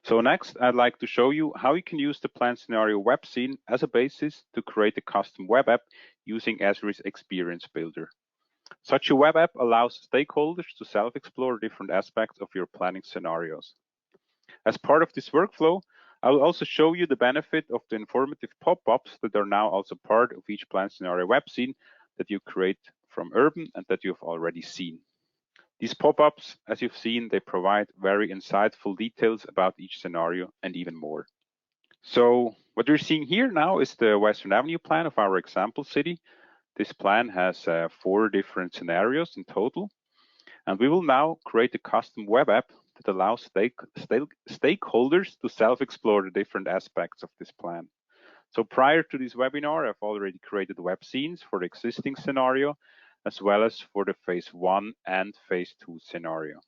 So next, I'd like to show you how you can use the plan scenario web scene as a basis to create a custom web app using Esri's Experience Builder. Such a web app allows stakeholders to self-explore different aspects of your planning scenarios. As part of this workflow, I will also show you the benefit of the informative pop-ups that are now also part of each plan scenario web scene that you create from Urban and that you've already seen. These pop-ups, as you've seen, they provide very insightful details about each scenario and even more. So what you're seeing here now is the Western Avenue plan of our example city. This plan has 4 different scenarios in total. And we will now create a custom web app that allows stakeholders to self-explore the different aspects of this plan. So prior to this webinar, I've already created web scenes for the existing scenario, as well as for the phase 1 and phase 2 scenario.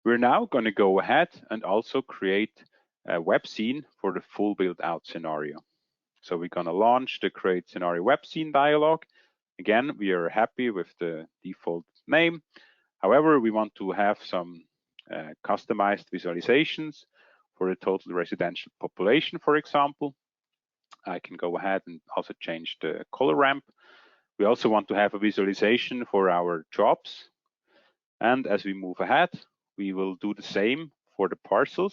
We're now going to go ahead and also create a web scene for the full build out scenario. So we're going to launch the create scenario web scene dialog. Again, we are happy with the default name. However, we want to have some customized visualizations for the total residential population, for example. I can go ahead and also change the color ramp. We also want to have a visualization for our jobs. And as we move ahead, we will do the same for the parcels.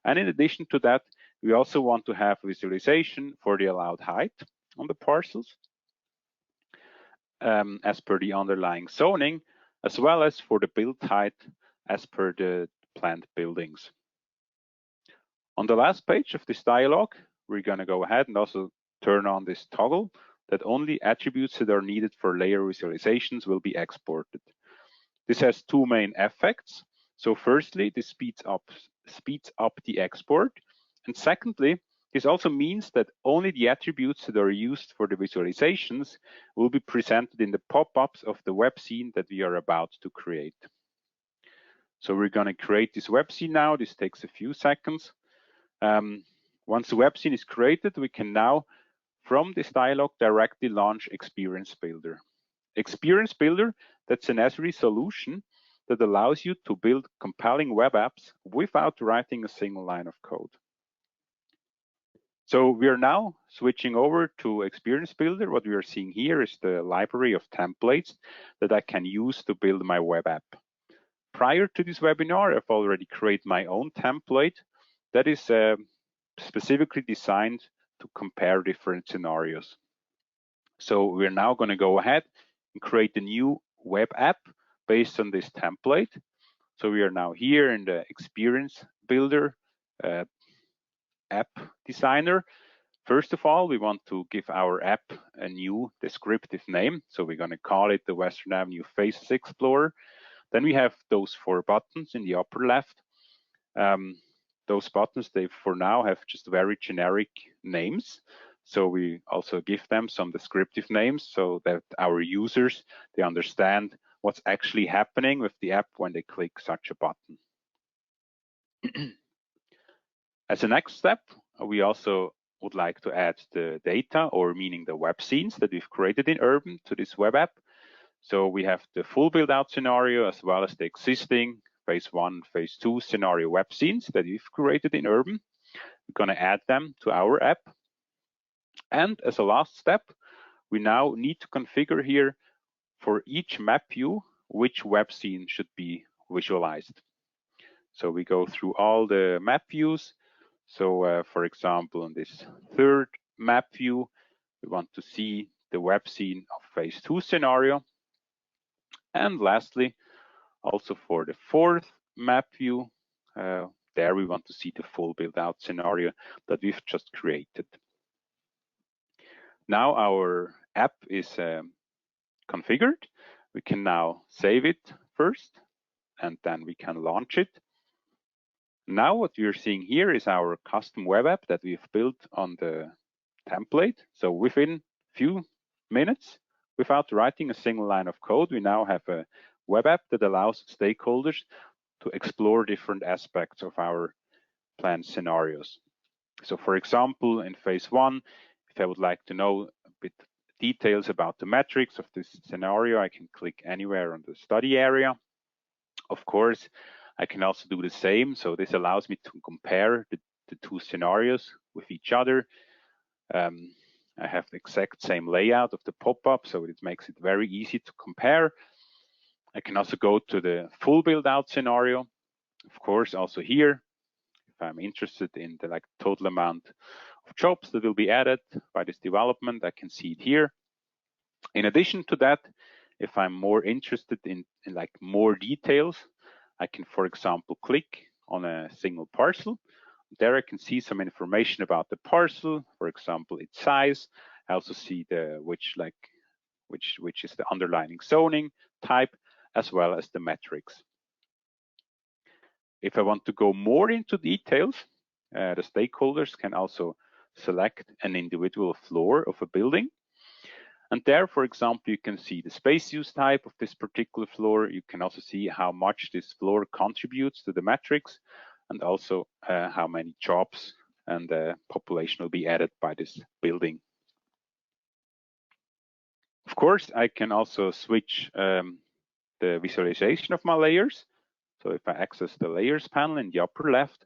And in addition to that, we also want to have a visualization for the allowed height on the parcels, as per the underlying zoning, as well as for the build height as per the planned buildings. On the last page of this dialog, we're going to go ahead and also turn on this toggle that only attributes that are needed for layer visualizations will be exported. This has 2 main effects. So firstly, this speeds up the export. And secondly, this also means that only the attributes that are used for the visualizations will be presented in the pop-ups of the web scene that we are about to create. So we're going to create this web scene now. This takes a few seconds. Once the web scene is created, we can now, from this dialog, directly launch Experience Builder. Experience Builder, that's an Esri solution that allows you to build compelling web apps without writing a single line of code. So we are now switching over to Experience Builder. What we are seeing here is the library of templates that I can use to build my web app. Prior to this webinar, I've already created my own template that is specifically designed to compare different scenarios. So we're now going to go ahead and create a new web app based on this template. So we are now here in the Experience Builder app designer. First of all, we want to give our app a new descriptive name. So we're going to call it the Western Avenue Faces Explorer. Then we have those 4 buttons in the upper left. Those buttons, they for now have just very generic names. So we also give them some descriptive names so that our users, they understand what's actually happening with the app when they click such a button. As a next step, we also would like to add the data, or meaning the web scenes that we've created in Urban to this web app. So we have the full build out scenario as well as the existing phase 1, phase 2 scenario web scenes that we've created in Urban. We're going to add them to our app. And as a last step, we now need to configure here for each map view which web scene should be visualized. So we go through all the map views. So for example, in this 3rd map view, we want to see the web scene of phase 2 scenario. And lastly, also for the 4th map view, there we want to see the full build out scenario that we've just created. Now our app is configured. We can now save it first, and then we can launch it. Now what you're seeing here is our custom web app that we've built on the template. So within few minutes, without writing a single line of code, we now have a web app that allows stakeholders to explore different aspects of our planned scenarios. So for example, in phase 1, if I would like to know a bit details about the metrics of this scenario, I can click anywhere on the study area. Of course, I can also do the same. So this allows me to compare the two scenarios with each other. I have the exact same layout of the pop-up, so it makes it very easy to compare. I can also go to the full build-out scenario. Of course, also here, if I'm interested in the total amount of jobs that will be added by this development, I can see it here. In addition to that, if I'm more interested in more details, I can, for example, click on a single parcel. There I can see some information about the parcel, for example, its size. I also see which is the underlying zoning type, as well as the metrics. If I want to go more into details, the stakeholders can also select an individual floor of a building. And there, for example, you can see the space use type of this particular floor. You can also see how much this floor contributes to the metrics, and also how many jobs and population will be added by this building. Of course, I can also switch the visualization of my layers. So if I access the layers panel in the upper left,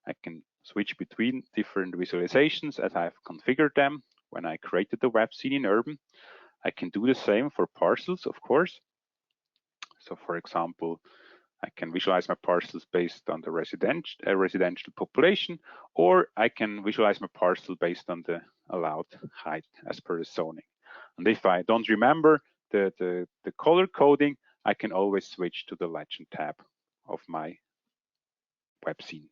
I can switch between different visualizations as I've configured them when I created the web scene in Urban. I can do the same for parcels, of course. So for example, I can visualize my parcels based on the residential population, or I can visualize my parcel based on the allowed height as per the zoning. And if I don't remember the color coding, I can always switch to the legend tab of my web scene.